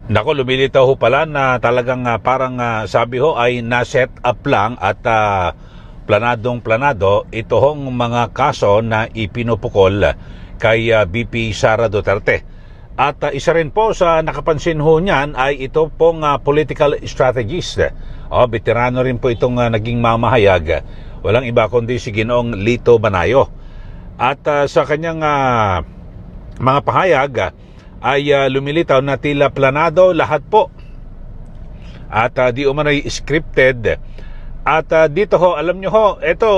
Nako, lumilitaw ho pala na talagang parang sabi ho ay na-set up lang at planadong-planado ito hong mga kaso na ipinupukol kay BP Sara Duterte. At isa rin po sa nakapansin ho niyan ay ito pong political strategist. Veterano rin po itong naging mamahayag. Walang iba kundi si Ginoong Lito Banayo. At sa kanyang mga pahayag ay lumilitaw na tila planado lahat po. At di umano'y scripted. At dito ho, alam nyo ho, ito,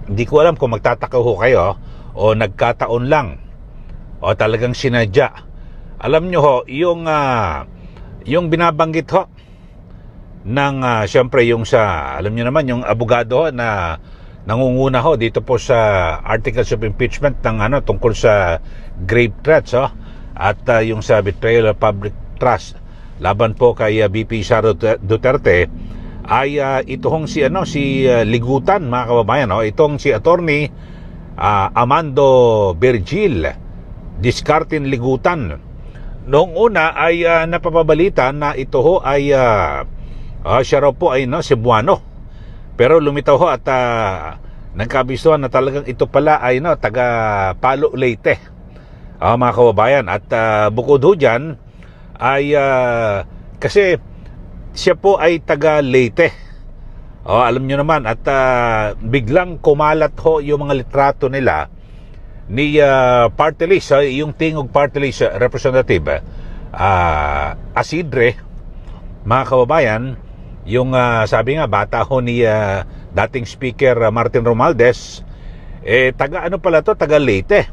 hindi ko alam kung magtataka ho kayo o nagkataon lang o talagang sinadya. Alam nyo ho, yung binabanggit ho ng siyempre yung sa, alam nyo naman, yung abogado ho na nangunguna ho dito po sa articles of impeachment ng tungkol sa grave threats at yung sa betrayal of public trust laban po kay BP Sara Duterte ay ito hong si Ligutan, mga kababayan, itong si attorney Amando Virgil Discartin Ligutan. Noong una ay napapabalita na ito ho ay siya raw po ay Cebuano. Pero lumitaw ho at nagkabisuhan na talagang ito pala ay taga Palo Leyte. Mga kababayan, at bukod ho dyan ay kasi siya po ay taga Leyte. Alam nyo naman, at biglang kumalat ho yung mga litrato nila ni party list, yung tingog party list representative Asidre, mga kababayan, yung sabi nga bata ho ni dating speaker Martin Romualdez, taga pala to, taga Leyte.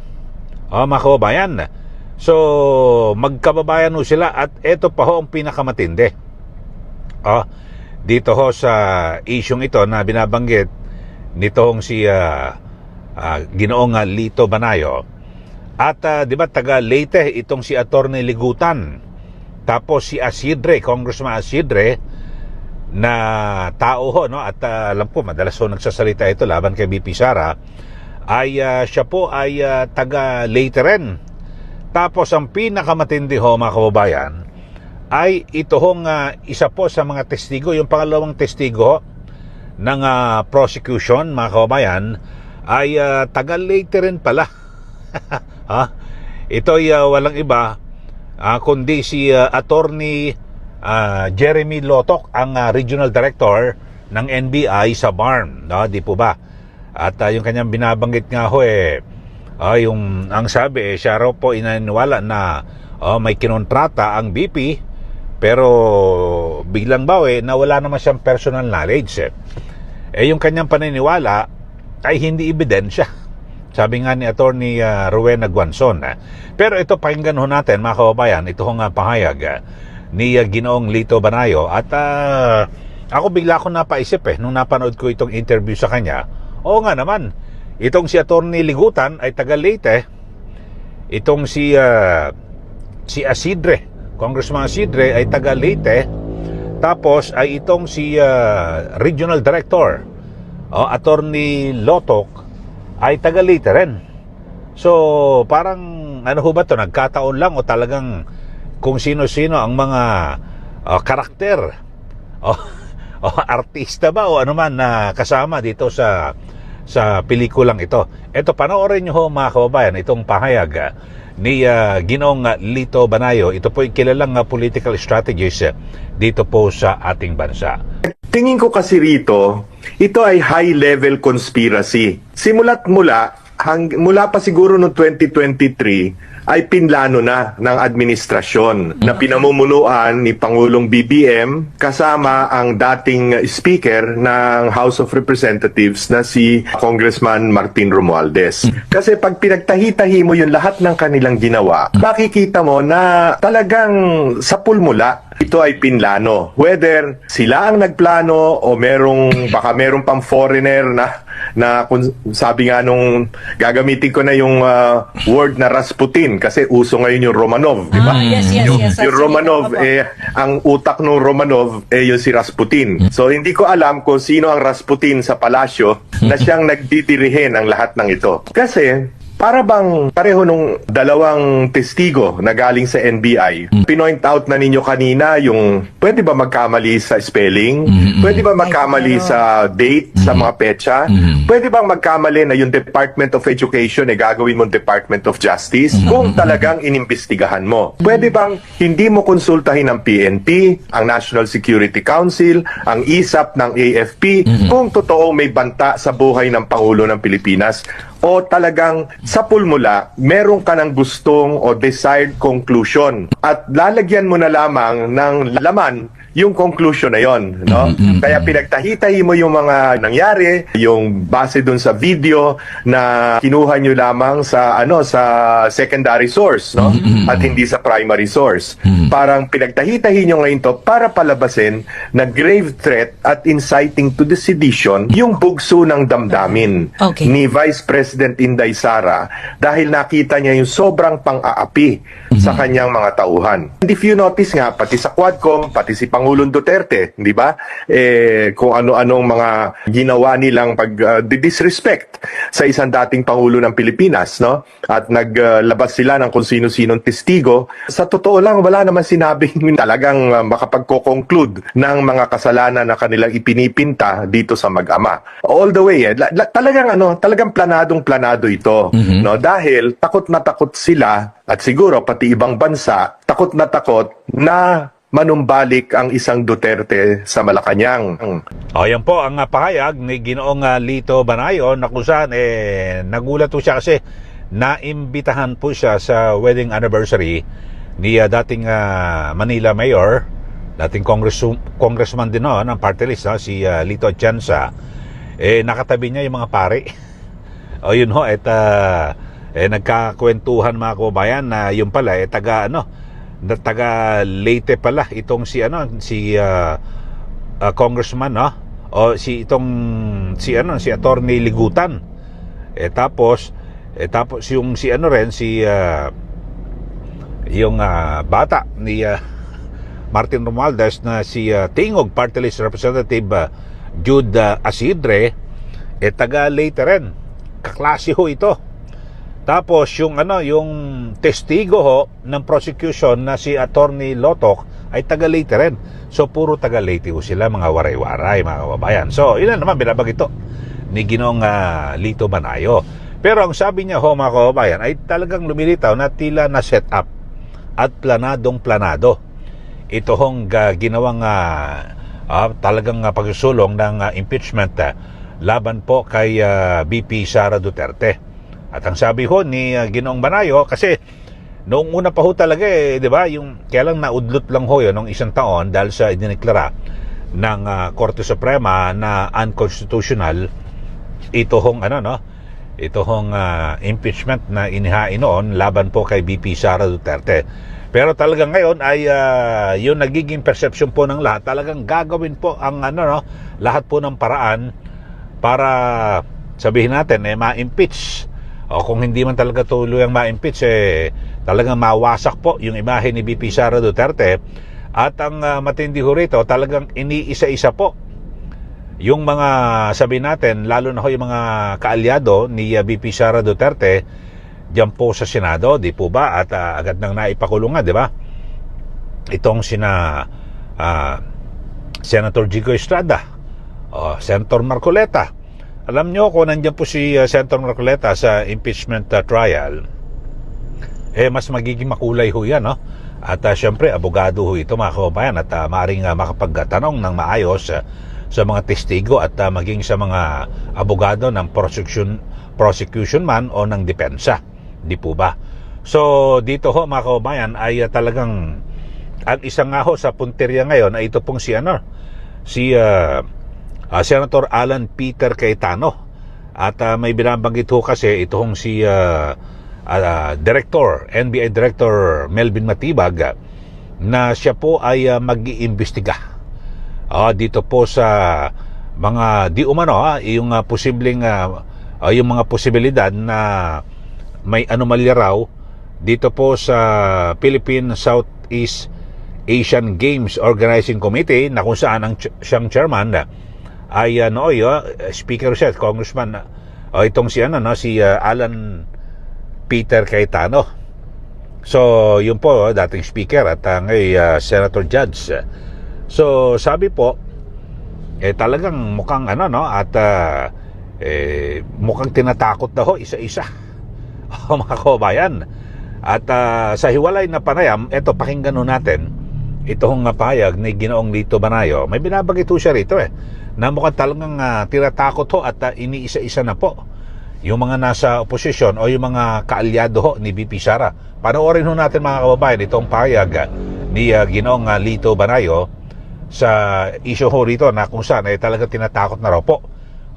Mga kababayan, so magkababayan ho sila. At eto pa ho ang pinakamatindi dito ho sa isyong ito na binabanggit nitong si Ginoong Lito Banayo. At di ba taga Leyte itong si Attorney Ligutan, tapos si Asidre, Congressman Asidre, na tao ho, at alam ko madalas ho nagsasalita ito laban kay BP Sara, ay siya po ay taga Leyte rin. Tapos ang pinakamatindi ho, mga kababayan, ay ito hong isa po sa mga testigo, yung pangalawang testigo ng prosecution, mga kababayan, ay taga Leyte rin pala. Ito ay walang iba kundi si attorney Jeremy Lotok, ang regional director ng NBI sa BARM, di po ba? At yung kanyang binabanggit nga ho yung ang sabi siya raw po inaniwala na may kinontrata ang BP, pero biglang na wala naman siyang personal knowledge. Yung kanyang paniniwala ay hindi ebidensya, sabi nga ni Attorney Rowena Guanzon. Pero ito, pakinggan ho natin, mga kababayan, ito hong pahayag ni Ginoong Lito Banayo. At ako bigla akong napaisip nung napanood ko itong interview sa kanya. Oo nga naman, itong si Attorney Ligutan ay taga Leyte. Itong si Asidre, Congressman Asidre, ay taga Leyte. Tapos ay itong si Regional Director, Attorney Lotok, ay taga Leyte rin. So parang ano ho ba to, nagkataon lang o talagang kung sino-sino ang mga karakter artista ba o ano man na kasama dito sa pelikulang ito. Ito, panoorin nyo ho, mga kababayan, itong pahayag ni Ginoong Lito Banayo. Ito po yung kilalang political strategist dito po sa ating bansa. Tingin ko kasi rito, ito ay high-level conspiracy. Mula pa siguro noong 2023, ay pinlano na ng administrasyon na pinamumunuan ni Pangulong BBM kasama ang dating speaker ng House of Representatives na si Congressman Martin Romualdez. Kasi pag pinagtahi-tahi mo yung lahat ng kanilang ginawa, makikita mo na talagang sa pulmula ito ay pinlano. Whether sila ang nagplano o baka merong pang foreigner na sabi nga nung gagamitin ko na yung word na Rasputin kasi uso ngayon yung Romanov, di ba? Yes. Yung Romanov, ang utak ng Romanov, yung si Rasputin. So, hindi ko alam kung sino ang Rasputin sa palasyo na siyang nagdidirihin ang lahat ng ito. Kasi, Para bang pareho nung dalawang testigo na galing sa NBI, pinoint out na ninyo kanina yung pwede ba magkamali sa spelling? Pwede ba magkamali sa date, sa mga petsa? Pwede bang magkamali na yung Department of Education gagawin mo Department of Justice? Kung talagang inimbestigahan mo. Pwede bang hindi mo konsultahin ang PNP, ang National Security Council, ang ISAP ng AFP, kung totoo may banta sa buhay ng Pangulo ng Pilipinas? O talagang sa pulmula, meron ka ng gustong o desired conclusion at lalagyan mo na lamang ng laman yung conclusion na yon, no? Kaya pinagtahi-tahi mo yung mga nangyari, yung base dun sa video na kinuha nyo lamang sa sa secondary source, no? At hindi sa primary source. Parang pinagtahi-tahi nyo ngayon to para palabasin na grave threat at inciting to the sedition yung bugso ng damdamin ni Vice President Inday Sara dahil nakita niya yung sobrang pang-aapi sa kanyang mga tauhan. And if you notice nga, pati sa Quadcom, pati si Pangulong Duterte, di ba? Kung ano-anong mga ginawa nilang disrespect sa isang dating Pangulo ng Pilipinas, no? At naglabas sila ng kung sino-sinong testigo. Sa totoo lang, wala naman sinabing talagang makapagko-conclude ng mga kasalanan na kanilang ipinipinta dito sa mag-ama. All the way, talagang planadong-planado ito, no? Dahil takot na takot sila at siguro pati ibang bansa, takot na manumbalik ang isang Duterte sa Malacanang. O, yan po ang pahayag ni Ginoong Lito Banayo na kung saan nagulat po siya kasi naimbitahan po siya sa wedding anniversary ni dating Manila Mayor, dating congressman din ng party list, si Lito Atienza. Nakatabi niya yung mga pare. O yun ho, nagkakwentuhan mga kabayan na yung pala taga Leyte pala itong si congressman, no? O si Attorney Ligutan. Tapos yung yung bata ni Martin Romualdez na si Tingog Party List Representative Jude Asidre, taga Leyte rin. Kaklase ho ito. Tapos yung testigo ho ng prosecution na si Attorney Lotok ay taga Leyte rin. So puro taga Leyte ho sila, mga waray-waray, mga kababayan. So ilan naman binabagito ni Ginoong Lito Banayo. Pero ang sabi niya ho, mga kababayan, ay talagang lumilitaw na tila na set up at planadong-planado ito hong ginawang talagang pagsusulong ng impeachment laban po kay BP Sara Duterte. At ang sabi ho ni Ginoong Banayo, kasi noong una pa ho talaga di ba, yung kaya lang naudlot lang ho yun noong isang taon dahil sa idineklara ng Korte Suprema na unconstitutional ito hong impeachment na inihain noon laban po kay BP Sara Duterte. Pero talagang ngayon ay yung nagiging perception po ng lahat, talagang gagawin po ang lahat po ng paraan para sabihin natin ma-impeach. O kung hindi man talaga tuloy ang ma-impeach, talagang mawasak po yung imahe ni BP Sara Duterte. At ang matindi ho rito, talagang iniisa-isa po yung mga, sabihin natin, lalo na ho yung mga kaalyado ni BP Sara Duterte diyan po sa Senado, di po ba? At agad nang naipakulungan, di ba? Itong Senator Jigo Estrada, Senator Marcoleta. Alam nyo, kung nandiyan po si Senator Marcoleta sa impeachment trial, mas magiging makulay ho yan, no? At syempre, abogado ho ito, mga kababayan, at maaaring makapagtanong ng maayos sa mga testigo at maging sa mga abogado ng prosecution man o ng depensa, di po ba? So, dito ho, mga kababayan, ay talagang ang isa nga ho sa punteriya ngayon ay ito pong si Senator Alan Peter Cayetano. At may binabanggit ho kasi itong si NBI Director Melvin Matibag na siya po ay mag-iimbestiga dito po sa mga di umano yung posibleng yung mga posibilidad na may anomalya raw dito po sa Philippine Southeast Asian Games Organizing Committee, na kung saan siyang chairman ay Speaker siya, Congressman itong si Alan Peter Cayetano. So, yun po, dating speaker at ngayon Senator Judge. So, sabi po, talagang mukhang at mukhang tinatakot na ho isa-isa. Mga kababayan. At sa hiwalay na panayam, pakinggan ho natin itong pahayag ni Ginoong Lito Banayo. May binabanggit ho siya rito na mukhang talagang tinatakot ho at iniisa-isa na po yung mga nasa oposisyon o yung mga kaalyado ho ni BP Sara. Panoorin ho natin mga kababayan itong pahayag ni Ginoong Lito Banayo sa issue ho rito na kung saan talagang tinatakot na raw po.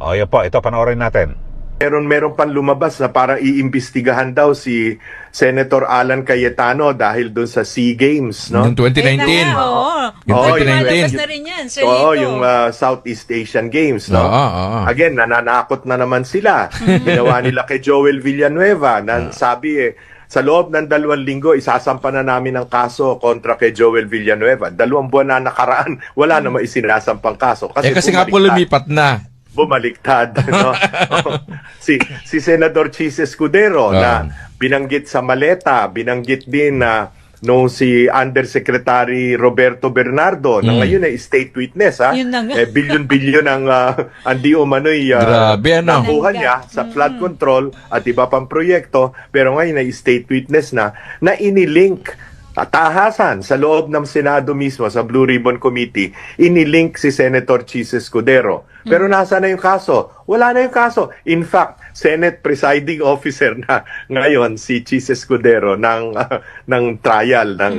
O yan po, ito panoorin natin. Meron pang lumabas na para iimbestigahan daw si Senator Alan Cayetano dahil doon sa SEA Games, no? Yung 2019. Yung 2019. Na rin yan, Oo, yung Southeast Asian Games, no? Oo. Again, nananakot na naman sila. Ginawa nila kay Joel Villanueva na sabi sa loob ng 2 linggo, isasampa na namin ang kaso kontra kay Joel Villanueva. 2 buwan na nakaraan, wala na maisinasampang kaso. Kasi nga po lumipat na. Bumaliktad, no? si Senador Chis Escudero na binanggit sa maleta, binanggit din na nung si Undersecretary Roberto Bernardo na ngayon ay state witness, ha? Yun na nga. Bilyon-bilyon ang andi umano'y Grabe, ano? nakuha niya sa flood control at iba pang proyekto, pero ngayon ay state witness na inilink tahasan sa loob ng Senado mismo sa Blue Ribbon Committee, inilink si Senator Chis Escudero. Pero nasa na yung kaso? Wala na yung kaso. In fact, Senate presiding officer na ngayon si Chis Escudero ng trial ng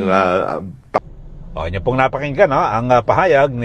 O, yun pong napakinggan ang pahayag ni